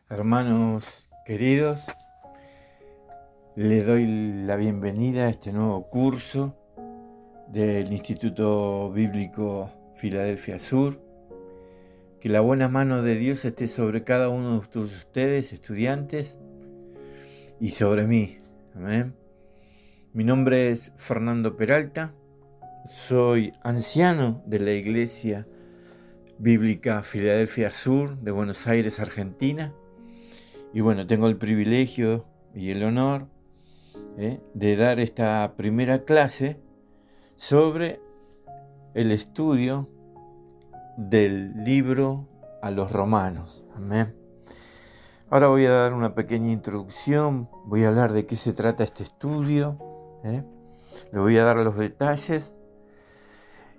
Hermanos queridos, les doy la bienvenida a este nuevo curso del Instituto Bíblico Filadelfia Sur. Que la buena mano de Dios esté sobre cada uno de ustedes, estudiantes, y sobre mí. Amén. Mi nombre es Fernando Peralta, soy anciano de la Iglesia Bíblica Filadelfia Sur de Buenos Aires, Argentina. Y bueno, tengo el privilegio y el honor de dar esta primera clase sobre el estudio del libro a los Romanos. Amén. Ahora voy a dar una pequeña introducción, voy a hablar de qué se trata este estudio, le voy a dar los detalles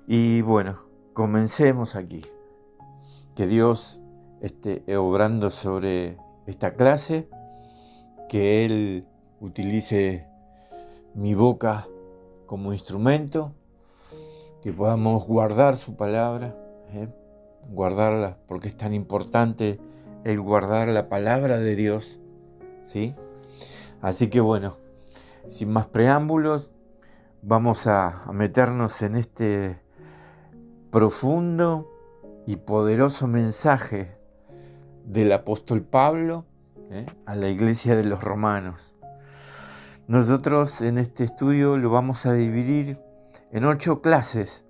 y bueno, comencemos aquí. Que Dios esté obrando sobre esta clase, que Él utilice mi boca como instrumento, que podamos guardar su palabra, guardarla, porque es tan importante el guardar la palabra de Dios, ¿sí? Así que bueno, sin más preámbulos, vamos a meternos en este profundo y poderoso mensaje del apóstol Pablo a la iglesia de los romanos. Nosotros en este estudio lo vamos a dividir en 8 clases.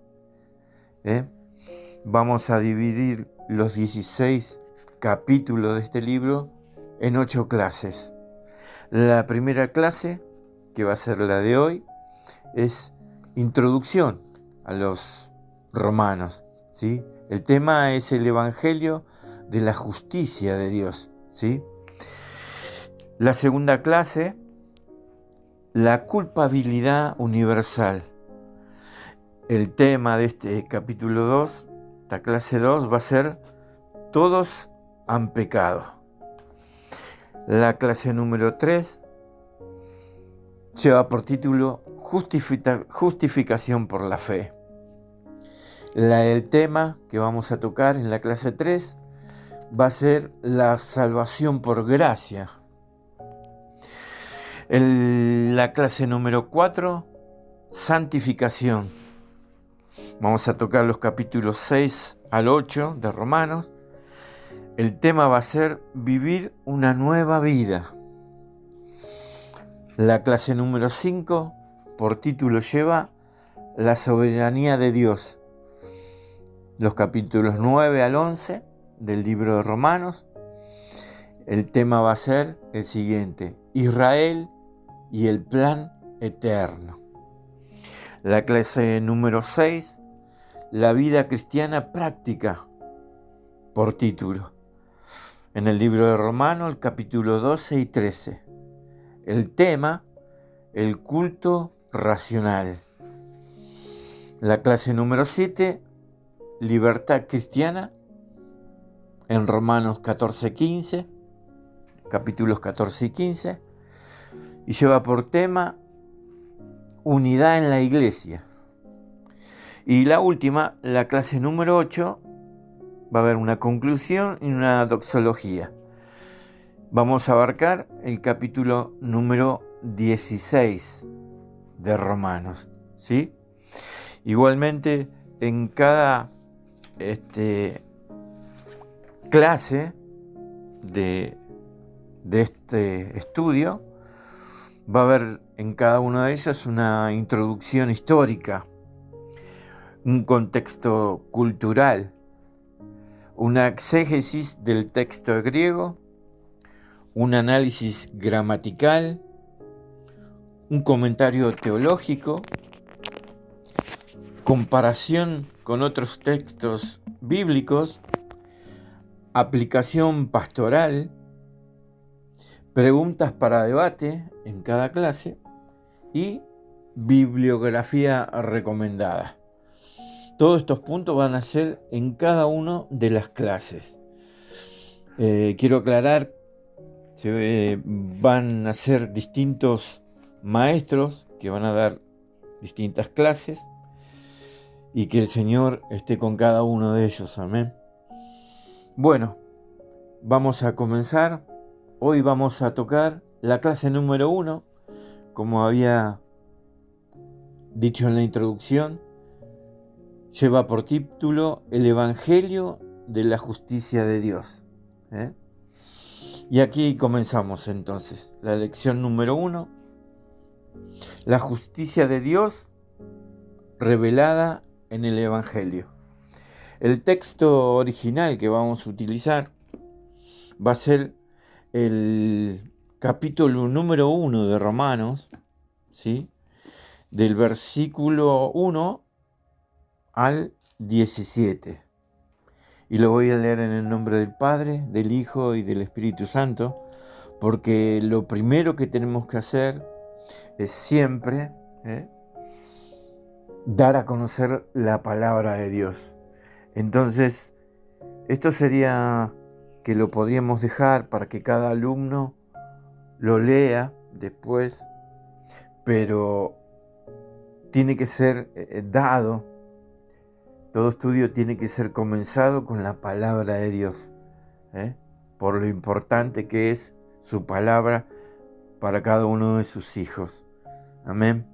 Vamos a dividir los 16 capítulos de este libro en 8 clases. La primera clase, que va a ser la de hoy, es introducción a los romanos, ¿sí? El tema es el Evangelio de la justicia de Dios, ¿sí? La segunda clase, la culpabilidad universal. El tema de este capítulo 2, esta clase 2, va a ser todos han pecado. La clase número 3 lleva por título justificación por la fe. El tema que vamos a tocar en la clase 3 va a ser la salvación por gracia. La clase número 4, santificación. Vamos a tocar los capítulos 6 al 8 de Romanos. El tema va a ser vivir una nueva vida. La clase número 5, por título lleva la soberanía de Dios. Los capítulos 9 al 11 del libro de Romanos. El tema va a ser el siguiente: Israel y el plan eterno. La clase número 6, la vida cristiana práctica, por título. En el libro de Romanos, el capítulo 12 y 13. El tema, el culto racional. La clase número 7, libertad cristiana, en Romanos 14-15, capítulos 14 y 15, y lleva por tema unidad en la iglesia. Y la última, la clase número 8, va a haber una conclusión y una doxología. Vamos a abarcar el capítulo número 16 de Romanos, ¿sí? Igualmente, en cada clase de este estudio, va a haber en cada uno de ellos una introducción histórica, un contexto cultural, una exégesis del texto griego, un análisis gramatical, un comentario teológico, comparación con otros textos bíblicos, aplicación pastoral, preguntas para debate en cada clase y bibliografía recomendada. Todos estos puntos van a ser en cada una de las clases. Quiero aclarar, van a ser distintos maestros que van a dar distintas clases y que el Señor esté con cada uno de ellos. Amén. Bueno, vamos a comenzar. Hoy vamos a tocar la clase número 1, como había dicho en la introducción. Lleva por título El Evangelio de la Justicia de Dios. Y aquí comenzamos entonces. La lección número 1. La justicia de Dios revelada en el Evangelio. El texto original que vamos a utilizar va a ser el capítulo número 1 de Romanos, ¿sí? Del versículo 1 al 17. Y lo voy a leer en el nombre del Padre, del Hijo y del Espíritu Santo, porque lo primero que tenemos que hacer es siempre dar a conocer la palabra de Dios. Entonces, esto sería que lo podríamos dejar para que cada alumno lo lea después, pero tiene que ser dado. Todo estudio tiene que ser comenzado con la palabra de Dios, por lo importante que es su palabra para cada uno de sus hijos. Amén.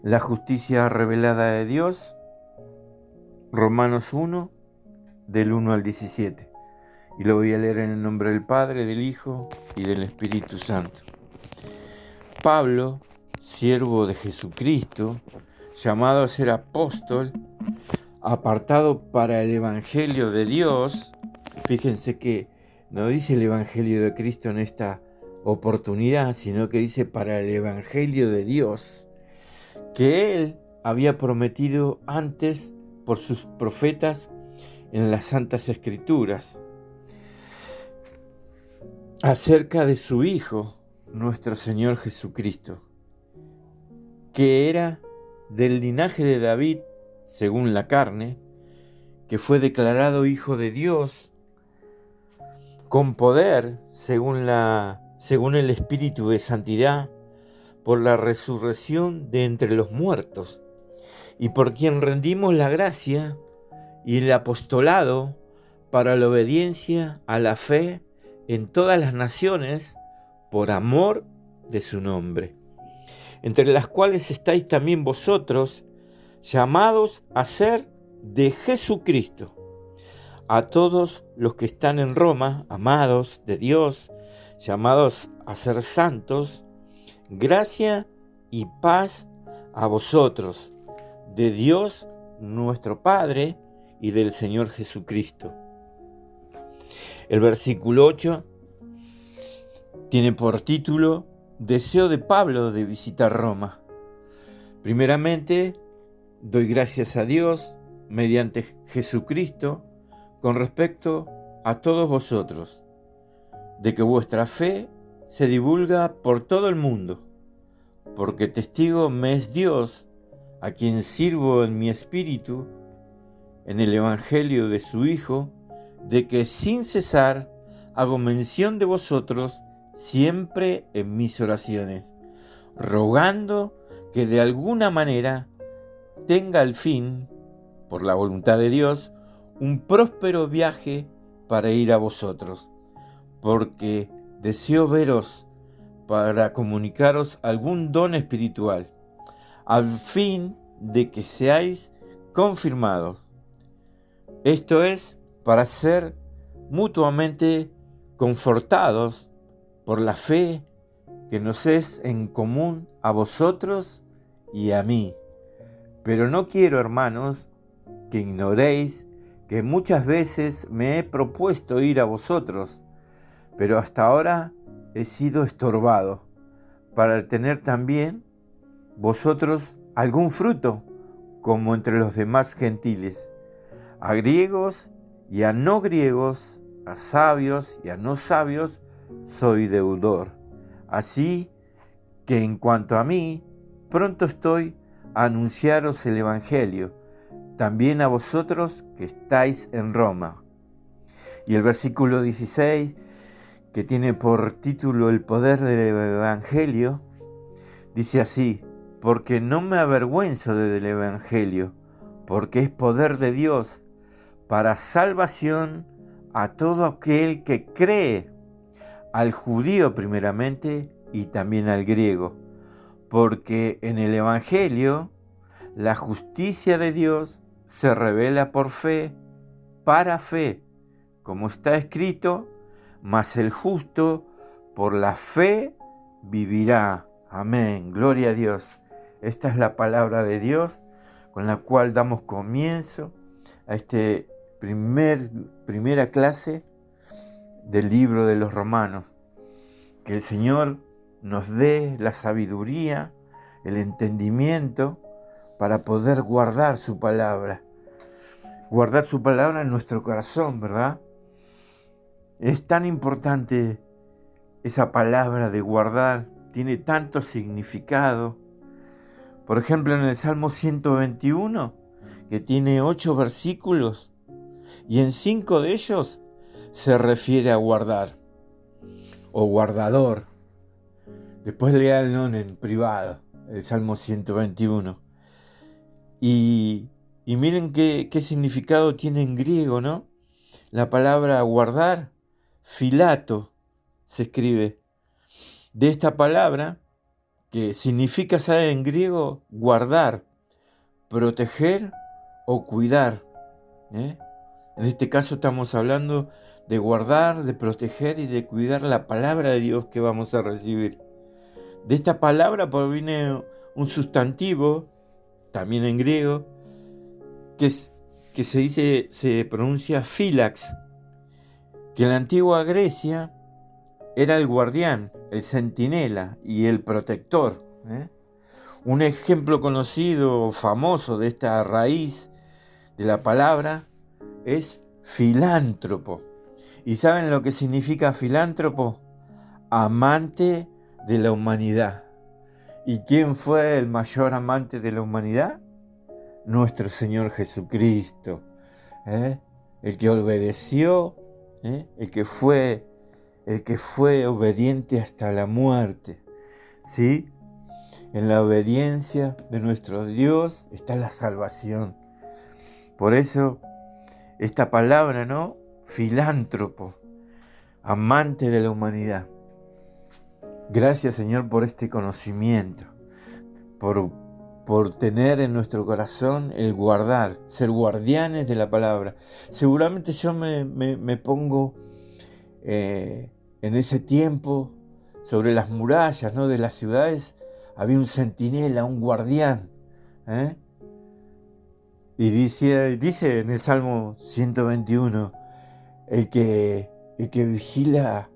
La justicia revelada de Dios, Romanos 1, del 1 al 17. Y lo voy a leer en el nombre del Padre, del Hijo y del Espíritu Santo. Pablo, siervo de Jesucristo, llamado a ser apóstol, apartado para el Evangelio de Dios. Fíjense que no dice el Evangelio de Cristo en esta oportunidad, sino que dice para el Evangelio de Dios, que Él había prometido antes por sus profetas en las Santas Escrituras, acerca de su Hijo, nuestro Señor Jesucristo, que era del linaje de David, según la carne, que fue declarado Hijo de Dios, con poder, según el Espíritu de Santidad, por la resurrección de entre los muertos, y por quien rendimos la gracia y el apostolado para la obediencia a la fe en todas las naciones, por amor de su nombre, entre las cuales estáis también vosotros, llamados a ser de Jesucristo. A todos los que están en Roma, amados de Dios, llamados a ser santos, gracia y paz a vosotros, de Dios nuestro Padre y del Señor Jesucristo. El versículo 8 tiene por título Deseo de Pablo de visitar Roma. Primeramente, doy gracias a Dios mediante Jesucristo con respecto a todos vosotros, de que vuestra fe se divulga por todo el mundo, porque testigo me es Dios, a quien sirvo en mi espíritu, en el Evangelio de su Hijo, de que sin cesar hago mención de vosotros siempre en mis oraciones, rogando que de alguna manera tenga al fin, por la voluntad de Dios, un próspero viaje para ir a vosotros, porque deseo veros para comunicaros algún don espiritual, al fin de que seáis confirmados. Esto es para ser mutuamente confortados por la fe que nos es en común a vosotros y a mí. Pero no quiero, hermanos, que ignoréis que muchas veces me he propuesto ir a vosotros, pero hasta ahora he sido estorbado, para tener también vosotros algún fruto, como entre los demás gentiles, a griegos y a no griegos, a sabios y a no sabios, soy deudor. Así que en cuanto a mí, pronto estoy a anunciaros el Evangelio, también a vosotros que estáis en Roma. Y el versículo 16, que tiene por título el poder del Evangelio, dice así: porque no me avergüenzo del Evangelio, porque es poder de Dios para salvación a todo aquel que cree, al judío primeramente y también al griego, porque en el Evangelio la justicia de Dios se revela por fe, para fe, como está escrito, mas el justo por la fe vivirá. Amén, gloria a Dios. Esta es la palabra de Dios con la cual damos comienzo a este primera clase del libro de los Romanos. Que el Señor nos dé la sabiduría, el entendimiento para poder guardar su palabra en nuestro corazón, ¿verdad? Es tan importante esa palabra de guardar, tiene tanto significado. Por ejemplo, en el Salmo 121, que tiene 8 versículos, y en 5 de ellos se refiere a guardar, o guardador. Después léanlo en privado, el Salmo 121. Y miren qué significado tiene en griego, ¿no? La palabra guardar, filato, se escribe. De esta palabra, que significa, ¿sabe? En griego, guardar, proteger o cuidar. En este caso estamos hablando de guardar, de proteger y de cuidar la palabra de Dios que vamos a recibir. De esta palabra proviene un sustantivo, también en griego, que se pronuncia philax, que en la antigua Grecia era el guardián, el centinela y el protector. Un ejemplo conocido, famoso de esta raíz de la palabra es filántropo. ¿Y saben lo que significa filántropo? Amante de la humanidad. ¿Y quién fue el mayor amante de la humanidad? Nuestro Señor Jesucristo. El que obedeció, el que fue obediente hasta la muerte. ¿Sí? En la obediencia de nuestro Dios está la salvación. Por eso, esta palabra, ¿no? Filántropo, amante de la humanidad. Gracias, Señor, por este conocimiento, por tener en nuestro corazón el guardar, ser guardianes de la palabra. Seguramente yo me pongo en ese tiempo sobre las murallas, ¿no? De las ciudades. Había un centinela, un guardián. Y dice en el Salmo 121, el que vigila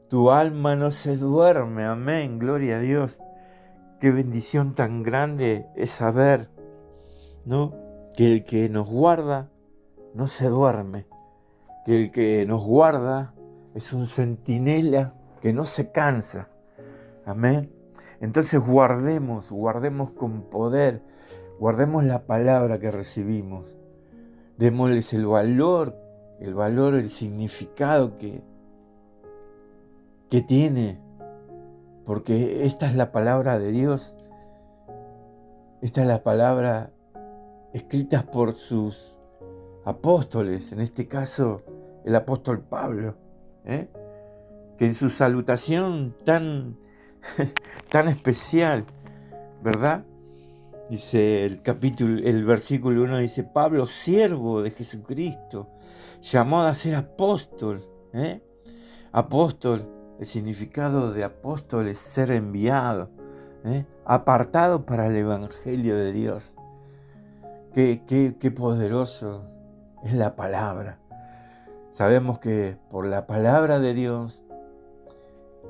tu alma no se duerme. Amén, gloria a Dios. Qué bendición tan grande es saber, ¿no? Que el que nos guarda no se duerme. Que el que nos guarda es un centinela que no se cansa. Amén. Entonces guardemos con poder, guardemos la palabra que recibimos. Démosles el valor, el significado que tiene, porque esta es la palabra de Dios. Esta es la palabra escrita por sus apóstoles, en este caso el apóstol Pablo, que en su salutación tan especial, ¿verdad? Dice el versículo 1, dice: Pablo, siervo de Jesucristo, llamado a ser apóstol. Apóstol, el significado de apóstol es ser enviado, apartado para el evangelio de Dios. Qué poderoso es la palabra. Sabemos que por la palabra de Dios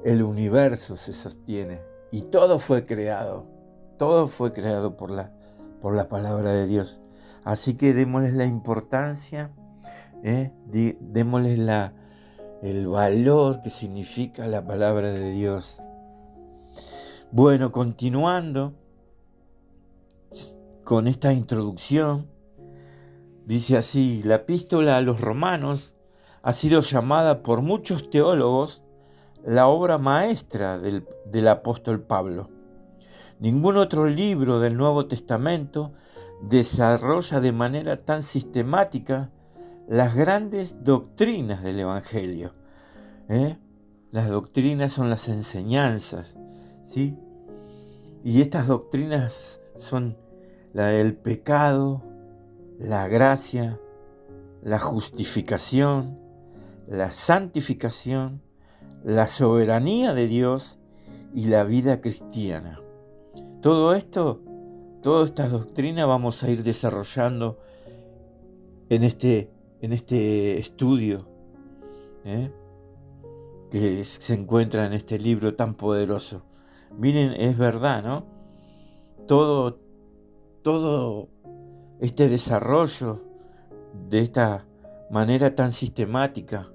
el universo se sostiene y todo fue creado por la palabra de Dios. Así que démosles la importancia, démosles el valor que significa la palabra de Dios. Bueno, continuando con esta introducción, dice así: la epístola a los Romanos ha sido llamada por muchos teólogos la obra maestra del apóstol Pablo. Ningún otro libro del Nuevo Testamento desarrolla de manera tan sistemática las grandes doctrinas del Evangelio. Las doctrinas son las enseñanzas, ¿sí? Y estas doctrinas son la del pecado, la gracia, la justificación, la santificación, la soberanía de Dios y la vida cristiana. Todo esto, todas estas doctrinas vamos a ir desarrollando en este estudio que se encuentra en este libro tan poderoso. Miren, es verdad, ¿no? Todo este desarrollo de esta manera tan sistemática,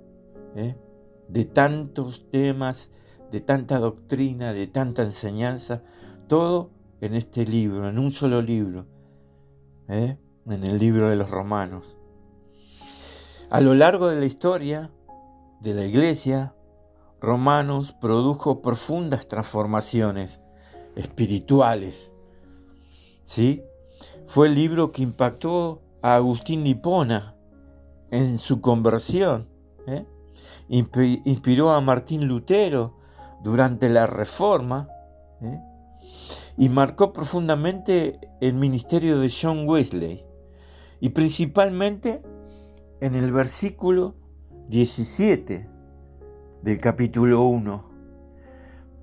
de tantos temas, de tanta doctrina, de tanta enseñanza, todo en este libro, en un solo libro, en el libro de los Romanos. A lo largo de la historia de la Iglesia, Romanos produjo profundas transformaciones espirituales, ¿sí? Fue el libro que impactó a Agustín de Hipona en su conversión, inspiró a Martín Lutero durante la Reforma, y marcó profundamente el ministerio de John Wesley, y principalmente en el versículo 17 del capítulo 1,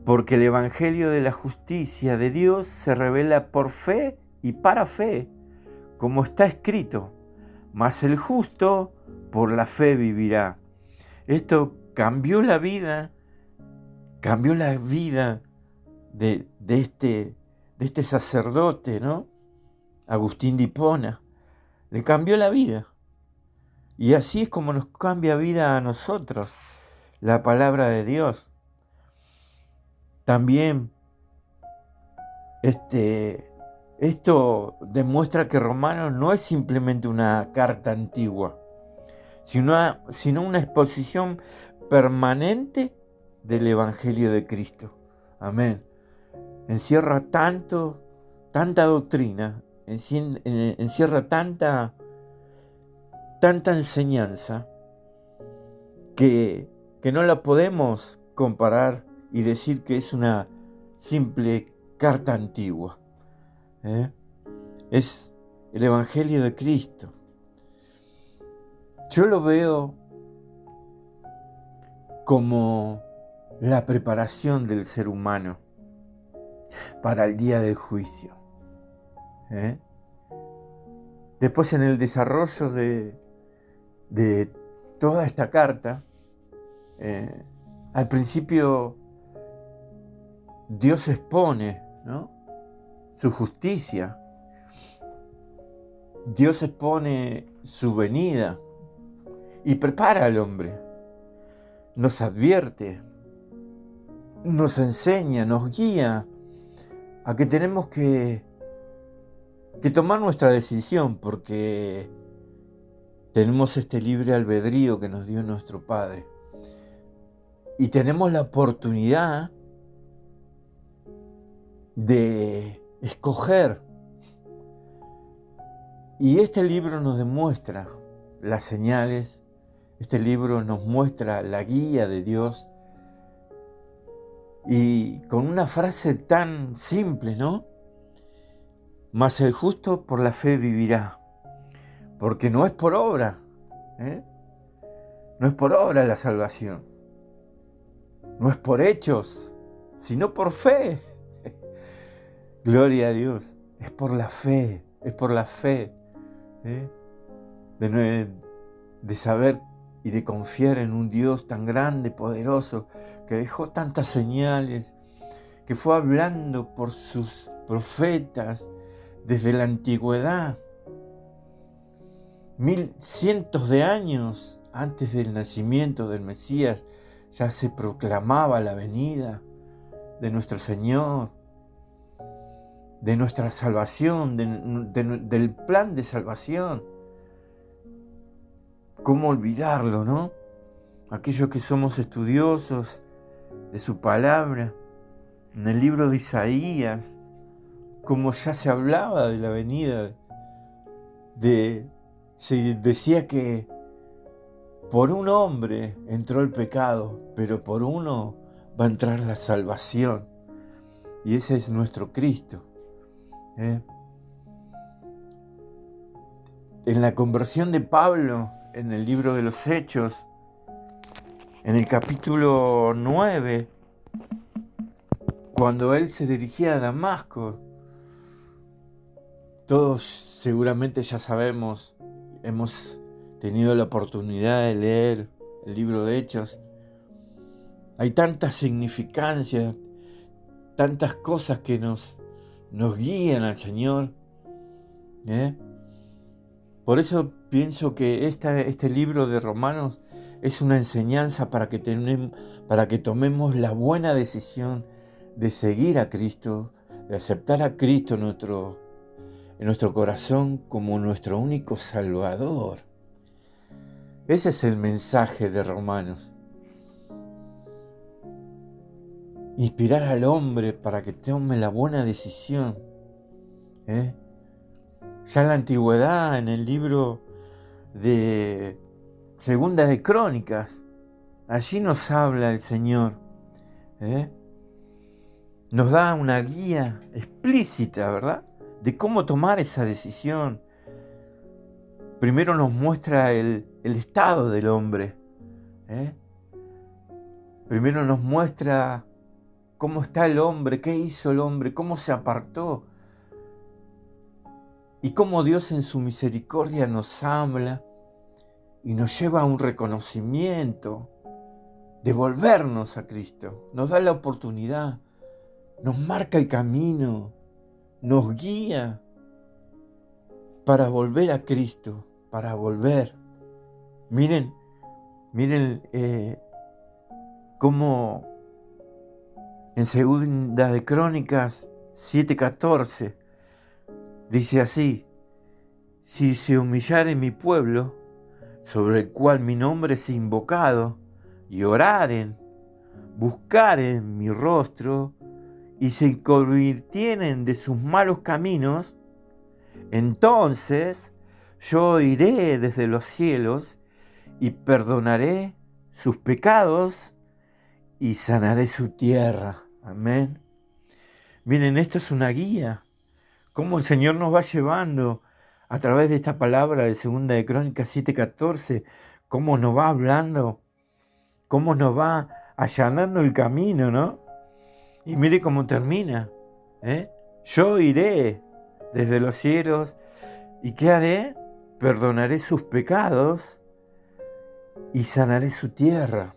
porque el Evangelio de la justicia de Dios se revela por fe y para fe, como está escrito, mas el justo por la fe vivirá. Esto cambió la vida de este sacerdote, ¿no? Agustín de Hipona, le cambió la vida. Y así es como nos cambia vida a nosotros la palabra de Dios. También esto demuestra que Romanos no es simplemente una carta antigua, sino una exposición permanente del Evangelio de Cristo. Amén. Encierra tanta doctrina, encierra tanta enseñanza que no la podemos comparar y decir que es una simple carta antigua. Es el Evangelio de Cristo. Yo lo veo como la preparación del ser humano para el día del juicio. Después, en el desarrollo de toda esta carta, al principio Dios expone, ¿no?, su justicia. Dios expone su venida y prepara al hombre. Nos advierte, nos enseña, nos guía a que tenemos que tomar nuestra decisión, porque tenemos este libre albedrío que nos dio nuestro Padre. Y tenemos la oportunidad de escoger. Y este libro nos demuestra las señales, este libro nos muestra la guía de Dios. Y con una frase tan simple, ¿no? Mas el justo por la fe vivirá. Porque no es por obra, no es por obra la salvación. No es por hechos, sino por fe. Gloria a Dios. Es por la fe, de saber y de confiar en un Dios tan grande, poderoso, que dejó tantas señales, que fue hablando por sus profetas desde la antigüedad. Cientos de años antes del nacimiento del Mesías ya se proclamaba la venida de nuestro Señor, de nuestra salvación, del plan de salvación. ¿Cómo olvidarlo, no? Aquellos que somos estudiosos de su palabra, en el libro de Isaías, como ya se hablaba de la venida, se decía que Por un hombre entró el pecado, pero por uno va a entrar la salvación. Y ese es nuestro Cristo. En la conversión de Pablo, en el libro de los Hechos, en el capítulo 9, cuando él se dirigía a Damasco, todos seguramente ya sabemos, hemos tenido la oportunidad de leer el libro de Hechos. Hay tantas significancias, tantas cosas que nos guían al Señor. Por eso pienso que este libro de Romanos es una enseñanza para que tomemos la buena decisión de seguir a Cristo, de aceptar a Cristo en nuestro corazón como nuestro único Salvador. Ese es el mensaje de Romanos. Inspirar al hombre para que tome la buena decisión. Ya en la antigüedad, en el libro de Segunda de Crónicas, allí nos habla el Señor. Nos da una guía explícita, ¿verdad?, de cómo tomar esa decisión. Primero nos muestra el estado del hombre. Primero nos muestra cómo está el hombre, qué hizo el hombre, cómo se apartó. Y cómo Dios en su misericordia nos habla y nos lleva a un reconocimiento de volvernos a Cristo. Nos da la oportunidad, nos marca el camino, nos guía para volver a Cristo, para volver. Miren cómo en Segunda de Crónicas 7:14 dice así: si se humillare mi pueblo, sobre el cual mi nombre es invocado, y oraren, buscaren mi rostro, y se convirtieren de sus malos caminos, entonces yo iré desde los cielos y perdonaré sus pecados y sanaré su tierra. Amén. Miren, esto es una guía. Cómo el Señor nos va llevando a través de esta palabra de Segunda de Crónicas 7:14, cómo nos va hablando, cómo nos va allanando el camino, ¿no? Y mire cómo termina. Yo iré desde los cielos, ¿y qué haré? Perdonaré sus pecados y sanaré su tierra.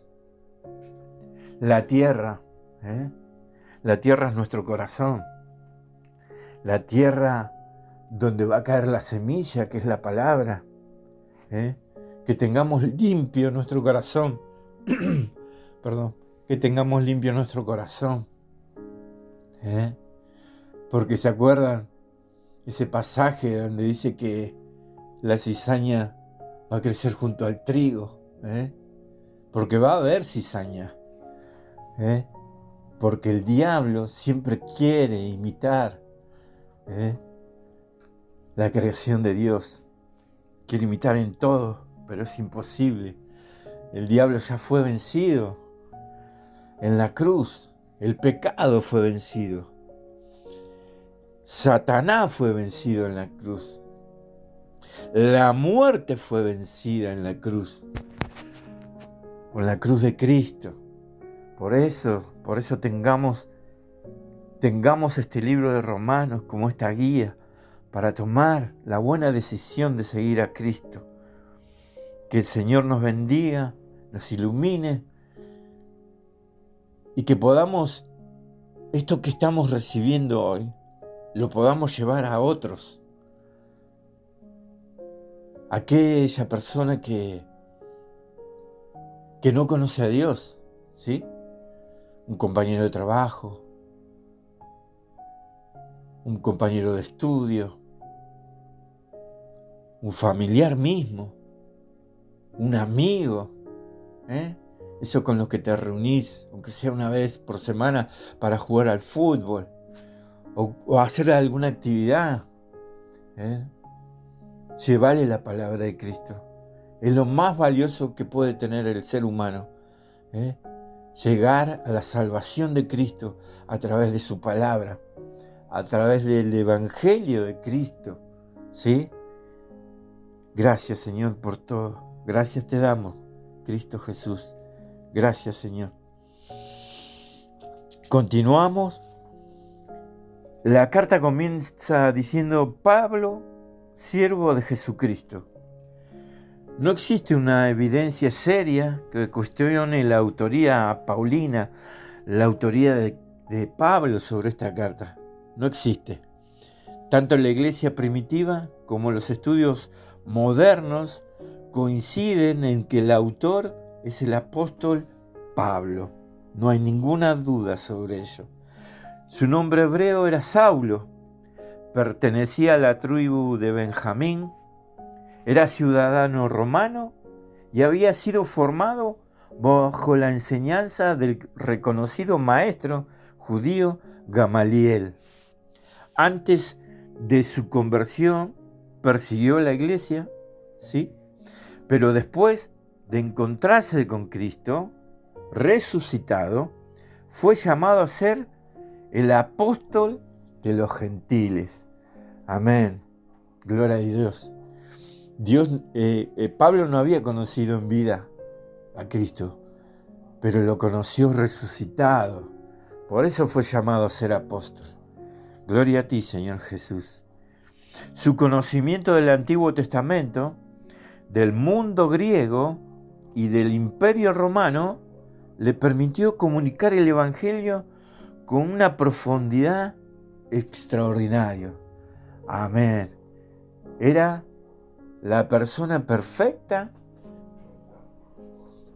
La tierra es nuestro corazón. La tierra donde va a caer la semilla, que es la palabra. Que tengamos limpio nuestro corazón. Perdón. Que tengamos limpio nuestro corazón. Porque se acuerdan ese pasaje donde dice que la cizaña va a crecer junto al trigo. Porque va a haber cizaña. Porque el diablo siempre quiere imitar la creación de Dios. Quiere imitar en todo, pero es imposible. El diablo ya fue vencido en la cruz. El pecado fue vencido. Satanás fue vencido en la cruz. La muerte fue vencida en la cruz. Con la cruz de Cristo. Por eso tengamos este libro de Romanos como esta guía para tomar la buena decisión de seguir a Cristo. Que el Señor nos bendiga, nos ilumine y que podamos, esto que estamos recibiendo hoy, lo podamos llevar a otros. Aquella persona que no conoce a Dios, ¿sí? Un compañero de trabajo, un compañero de estudio, un familiar mismo, un amigo, eso con los que te reunís, aunque sea una vez por semana, para jugar al fútbol o hacer alguna actividad. Llevale la palabra de Cristo, Es lo más valioso que puede tener el ser humano. Llegar a la salvación de Cristo a través de su palabra, a través del Evangelio de Cristo. ¿Sí? Gracias, Señor, por todo. Gracias te damos, Cristo Jesús. Gracias, Señor. Continuamos. La carta comienza diciendo: Pablo, siervo de Jesucristo. No existe una evidencia seria que cuestione la autoría paulina, la autoría de Pablo sobre esta carta. No existe. Tanto la iglesia primitiva como los estudios modernos coinciden en que el autor es el apóstol Pablo. No hay ninguna duda sobre ello. Su nombre hebreo era Saulo, pertenecía a la tribu de Benjamín, era ciudadano romano y había sido formado bajo la enseñanza del reconocido maestro judío Gamaliel. Antes de su conversión persiguió la iglesia, ¿sí? Pero después de encontrarse con Cristo resucitado, fue llamado a ser el apóstol de los gentiles. Amén. Gloria a Dios. Pablo no había conocido en vida a Cristo, pero lo conoció resucitado. Por eso fue llamado a ser apóstol. Gloria a ti, Señor Jesús. Su conocimiento del Antiguo Testamento, del mundo griego y del Imperio Romano le permitió comunicar el Evangelio con una profundidad extraordinaria. Amén. Era la persona perfecta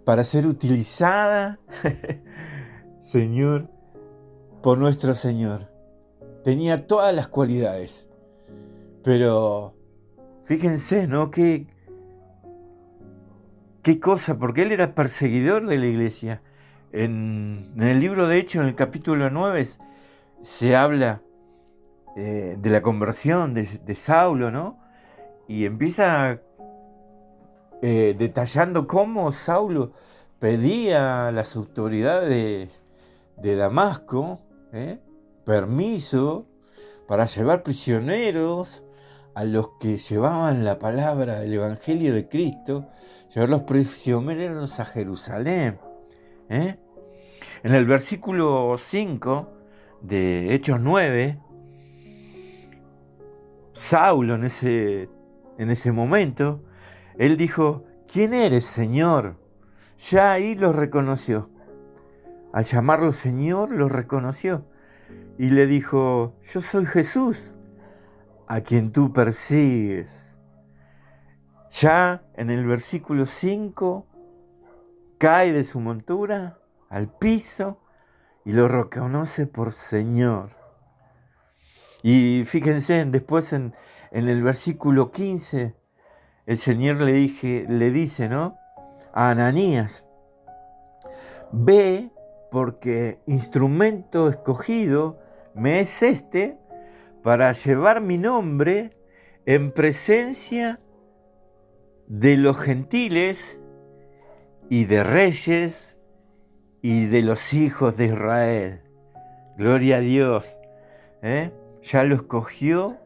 para ser utilizada, Señor, por nuestro Señor. Tenía todas las cualidades. Pero fíjense, ¿no? Qué cosa, porque él era perseguidor de la iglesia. En el libro de Hechos, en el capítulo 9, se habla de la conversión de Saulo, ¿no? Y empieza detallando cómo Saulo pedía a las autoridades de Damasco permiso para llevar prisioneros a los que llevaban la palabra del Evangelio de Cristo, llevar los prisioneros a Jerusalén. En el versículo 5 de Hechos 9, Saulo en ese momento, él dijo: ¿quién eres, Señor? Ya ahí lo reconoció. Al llamarlo Señor, lo reconoció. Y le dijo: yo soy Jesús, a quien tú persigues. Ya en el versículo 5, cae de su montura al piso y lo reconoce por Señor. Y fíjense, después en el versículo 15, el Señor le dice, ¿no?, a Ananías: ve, porque instrumento escogido me es este para llevar mi nombre en presencia de los gentiles y de reyes y de los hijos de Israel. Gloria a Dios. Ya lo escogió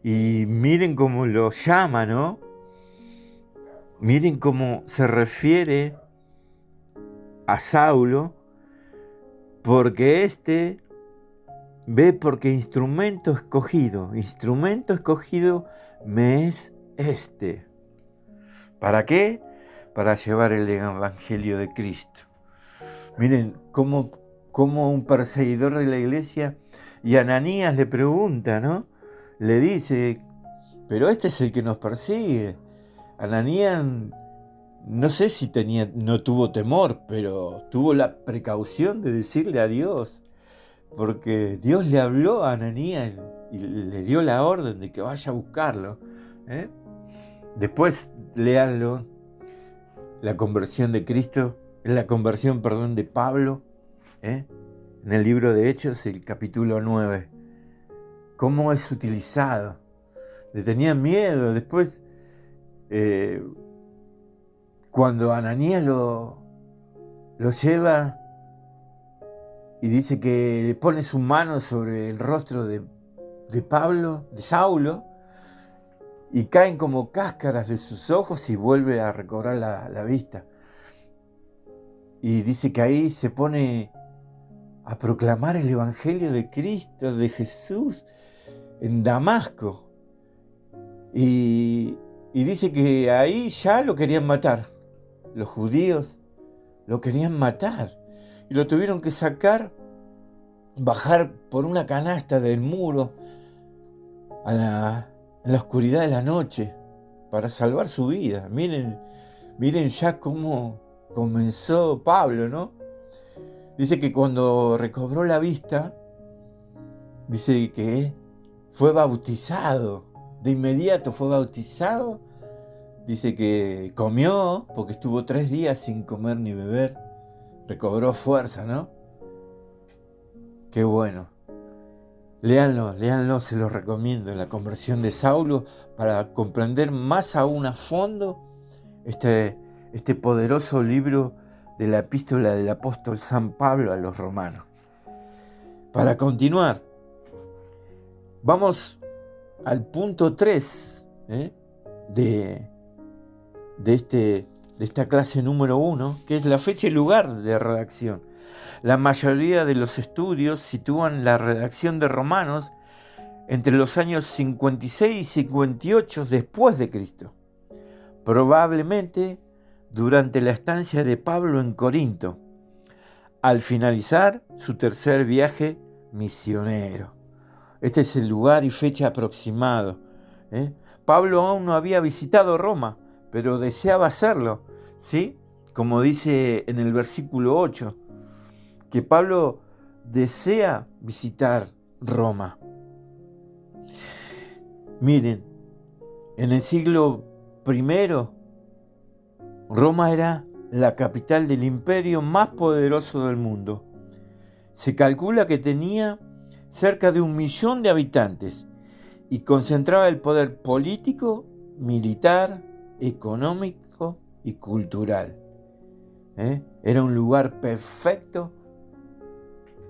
y miren cómo lo llama, ¿no? Miren cómo se refiere a Saulo, porque ve, porque instrumento escogido me es este. ¿Para qué? Para llevar el Evangelio de Cristo. Miren cómo un perseguidor de la iglesia, y Ananías le pregunta, ¿no? Le dice: pero este es el que nos persigue. Ananías, no sé si no tuvo temor, pero tuvo la precaución de decirle a Dios, porque Dios le habló a Ananías y le dio la orden de que vaya a buscarlo. Después léanlo, la conversión de Cristo, de Pablo, en el libro de Hechos, el capítulo 9. Cómo es utilizado. Le tenían miedo. Después cuando Ananías lo lleva y dice que le pone su mano sobre el rostro de Saulo, y caen como cáscaras de sus ojos y vuelve a recobrar la vista. Y dice que ahí se pone a proclamar el Evangelio de Cristo, de Jesús, en Damasco. Y dice que ahí ya lo querían matar. Los judíos lo querían matar. Y lo tuvieron que sacar, bajar por una canasta del muro en la oscuridad de la noche para salvar su vida. Miren ya cómo comenzó Pablo, ¿no? Dice que cuando recobró la vista, dice que fue bautizado. De inmediato fue bautizado. Dice que comió, porque estuvo 3 días sin comer ni beber. Recobró fuerza, ¿no? Qué bueno. Léanlo, se los recomiendo. La conversión de Saulo, para comprender más aún a fondo este poderoso libro de la epístola del apóstol San Pablo a los romanos. Para continuar, vamos al punto 3 de esta clase número 1, que es la fecha y lugar de redacción. La mayoría de los estudios sitúan la redacción de Romanos entre los años 56 y 58 después de Cristo, probablemente durante la estancia de Pablo en Corinto, al finalizar su tercer viaje misionero. Este es el lugar y fecha aproximado. Pablo aún no había visitado Roma, pero deseaba hacerlo, ¿sí? Como dice en el versículo 8, que Pablo desea visitar Roma. Miren, en el siglo I, Roma era la capital del imperio más poderoso del mundo. Se calcula que tenía cerca de 1 millón de habitantes y concentraba el poder político, militar, económico y cultural. Era un lugar perfecto.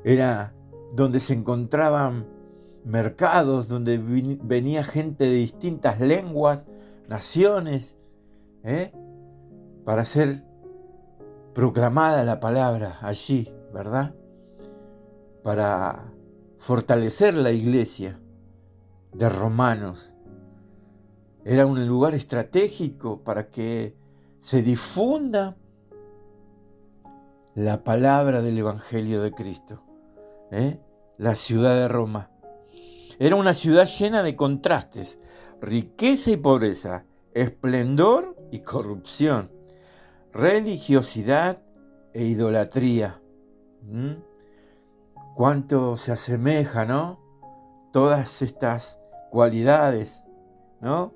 Era donde se encontraban mercados, donde venía gente de distintas lenguas, naciones, para ser proclamada la palabra allí, ¿verdad? Para fortalecer la iglesia de Romanos. Era un lugar estratégico para que se difunda la palabra del Evangelio de Cristo. La ciudad de Roma. Era una ciudad llena de contrastes, riqueza y pobreza, esplendor y corrupción, religiosidad e idolatría. Cuánto se asemeja, ¿no? Todas estas cualidades, ¿no?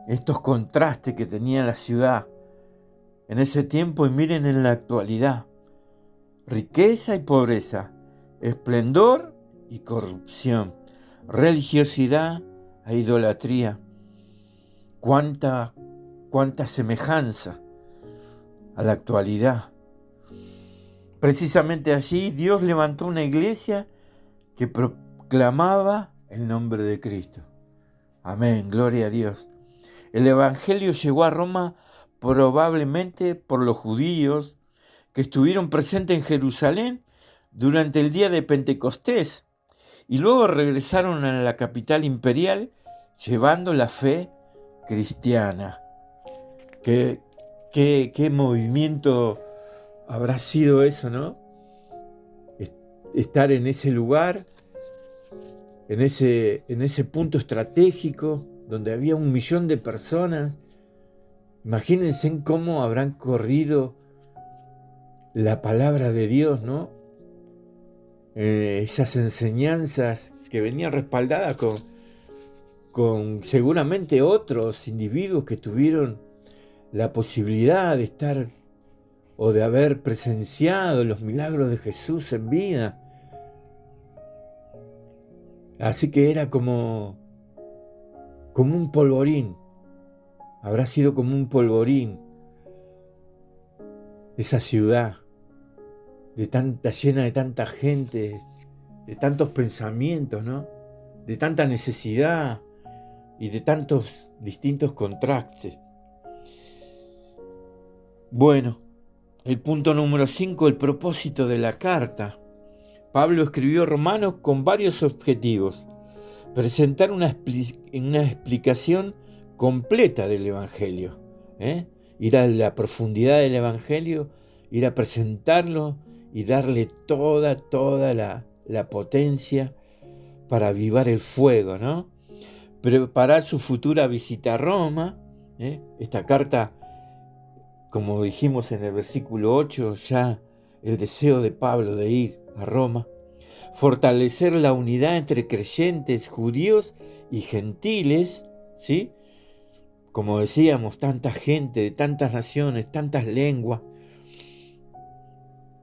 Estos contrastes que tenía la ciudad en ese tiempo, y miren en la actualidad. Riqueza y pobreza, esplendor y corrupción, religiosidad e idolatría. Cuánta semejanza a la actualidad. Precisamente allí Dios levantó una iglesia que proclamaba el nombre de Cristo. Amén, gloria a Dios. El Evangelio llegó a Roma probablemente por los judíos que estuvieron presentes en Jerusalén durante el día de Pentecostés y luego regresaron a la capital imperial llevando la fe cristiana. ¿Qué movimiento habrá sido eso, no? Estar en ese lugar, en ese punto estratégico donde había 1 millón de personas. Imagínense en cómo habrán corrido la palabra de Dios, ¿no? Esas enseñanzas que venían respaldadas con seguramente otros individuos que tuvieron la posibilidad de estar o de haber presenciado los milagros de Jesús en vida. Así que era como un polvorín. Habrá sido como un polvorín esa ciudad llena de tanta gente, de tantos pensamientos, ¿no? De tanta necesidad y de tantos distintos contrastes. Bueno, el punto número 5, el propósito de la carta. Pablo escribió Romanos con varios objetivos. Presentar una explicación completa del Evangelio. Ir a la profundidad del Evangelio, ir a presentarlo y darle toda la potencia para avivar el fuego, ¿no? Preparar su futura visita a Roma. Esta carta, como dijimos en el versículo 8, ya el deseo de Pablo de ir a Roma. Fortalecer la unidad entre creyentes judíos y gentiles, ¿sí? Como decíamos, tanta gente de tantas naciones, tantas lenguas.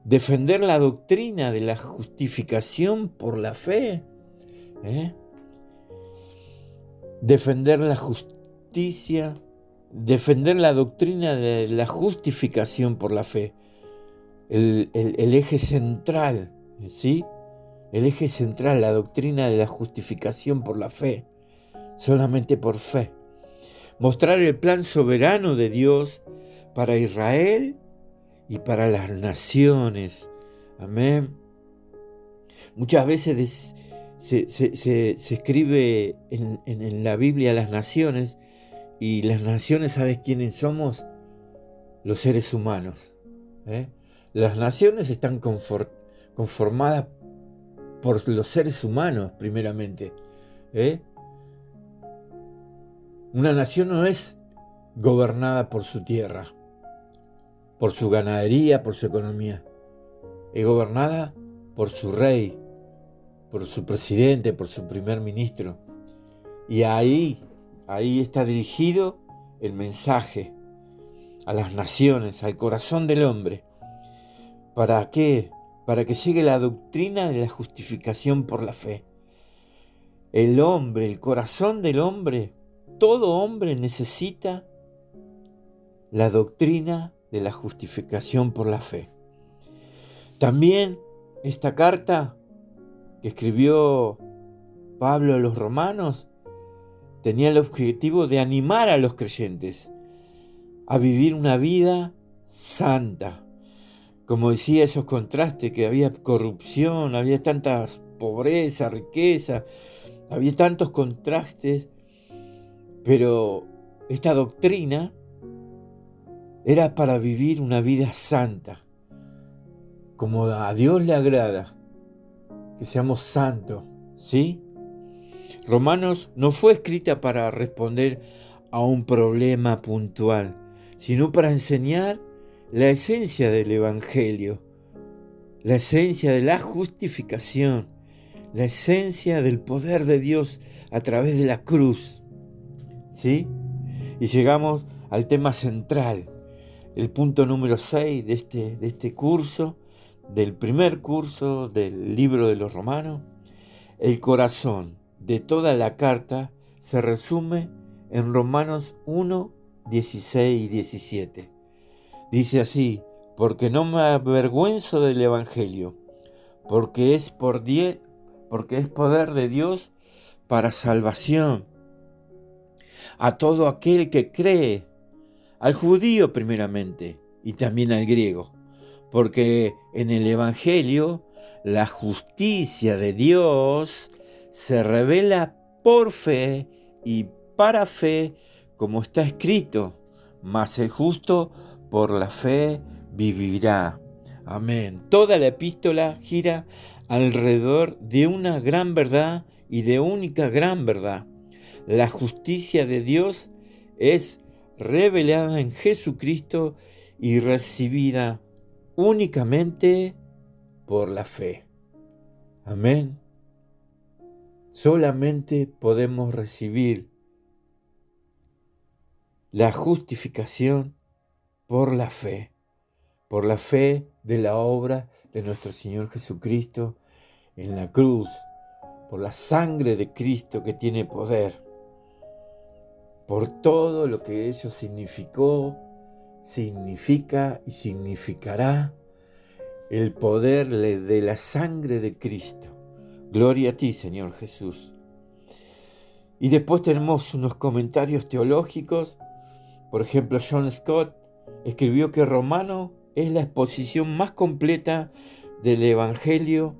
Defender la doctrina de la justificación por la fe. Defender la justicia, defender la doctrina de la justificación por la fe. El eje central, ¿sí? El eje central, la doctrina de la justificación por la fe, solamente por fe. Mostrar el plan soberano de Dios para Israel y para las naciones. Amén. Muchas veces se escribe en la Biblia las naciones, y las naciones, ¿sabes quiénes somos? Los seres humanos. Las naciones están conformadas por los seres humanos, primeramente. Una nación no es gobernada por su tierra, por su ganadería, por su economía. Es gobernada por su rey, por su presidente, por su primer ministro. Y ahí está dirigido el mensaje a las naciones, al corazón del hombre. ¿Para qué? Para que llegue la doctrina de la justificación por la fe. El hombre, el corazón del hombre, todo hombre necesita la doctrina de la justificación por la fe. También esta carta que escribió Pablo a los romanos tenía el objetivo de animar a los creyentes a vivir una vida santa. Como decía, esos contrastes, que había corrupción, había tanta pobreza, riqueza, había tantos contrastes, pero esta doctrina era para vivir una vida santa, como a Dios le agrada, que seamos santos, ¿sí? Romanos no fue escrita para responder a un problema puntual, sino para enseñar la esencia del Evangelio, la esencia de la justificación, la esencia del poder de Dios a través de la cruz, ¿sí? Y llegamos al tema central, el punto número 6 de este curso, del primer curso del libro de los Romanos. El corazón de toda la carta se resume en Romanos 1, 16 y 17. Dice así: porque no me avergüenzo del Evangelio, porque es poder de Dios para salvación a todo aquel que cree, al judío primeramente y también al griego, porque en el Evangelio la justicia de Dios se revela por fe y para fe, como está escrito: mas el justo por la fe vivirá. Amén. Toda la epístola gira alrededor de una gran verdad y de única gran verdad. La justicia de Dios es revelada en Jesucristo y recibida únicamente por la fe. Amén. Solamente podemos recibir la justificación por la fe de la obra de nuestro Señor Jesucristo en la cruz, por la sangre de Cristo que tiene poder, por todo lo que eso significó significa y significará el poder de la sangre de Cristo. Gloria a ti, Señor Jesús. Y después tenemos unos comentarios teológicos. Por ejemplo, John Stott escribió que Romano es la exposición más completa del Evangelio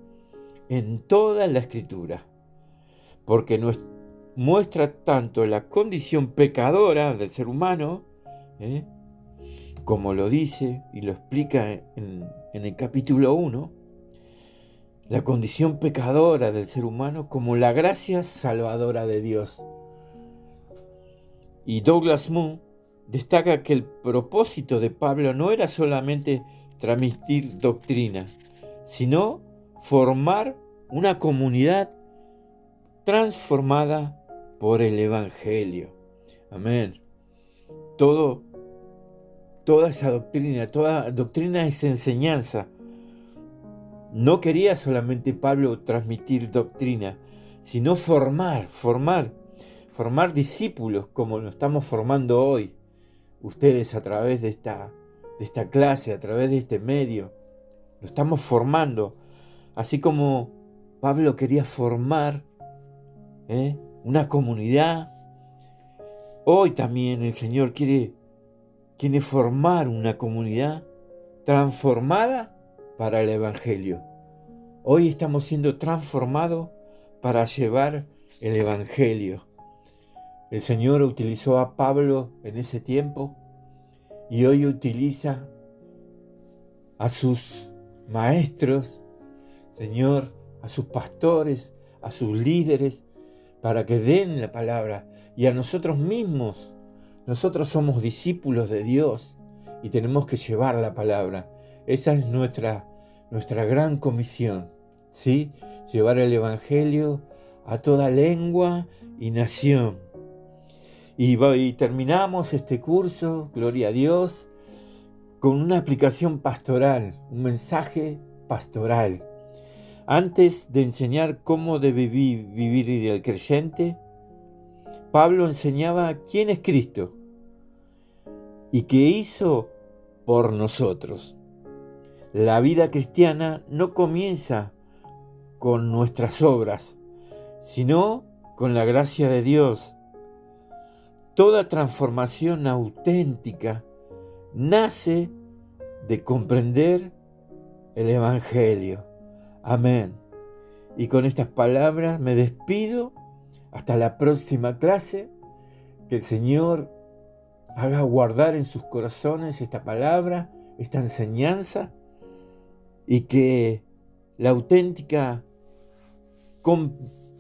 en toda la Escritura, porque muestra tanto la condición pecadora del ser humano, como lo dice y lo explica en el capítulo 1, la condición pecadora del ser humano como la gracia salvadora de Dios. Y Douglas Moo destaca que el propósito de Pablo no era solamente transmitir doctrina, sino formar una comunidad transformada por el Evangelio. Amén. Toda esa doctrina, toda doctrina es enseñanza. No quería solamente Pablo transmitir doctrina, sino formar discípulos como lo estamos formando hoy. Ustedes a través de esta clase, a través de este medio, lo estamos formando. Así como Pablo quería formar una comunidad, hoy también el Señor quiere formar una comunidad transformada para el Evangelio. Hoy estamos siendo transformados para llevar el Evangelio. El Señor utilizó a Pablo en ese tiempo y hoy utiliza a sus maestros, Señor, a sus pastores, a sus líderes, para que den la palabra. Y a nosotros mismos, nosotros somos discípulos de Dios y tenemos que llevar la palabra. Esa es nuestra gran comisión, ¿sí? Llevar el Evangelio a toda lengua y nación. Y terminamos este curso, gloria a Dios, con una aplicación pastoral, un mensaje pastoral. Antes de enseñar cómo debe vivir el creyente, Pablo enseñaba quién es Cristo y qué hizo por nosotros. La vida cristiana no comienza con nuestras obras, sino con la gracia de Dios. Toda transformación auténtica nace de comprender el Evangelio. Amén. Y con estas palabras me despido. Hasta la próxima clase. Que el Señor haga guardar en sus corazones esta palabra, esta enseñanza, y que la auténtica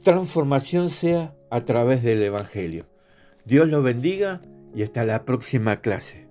transformación sea a través del Evangelio. Dios los bendiga y hasta la próxima clase.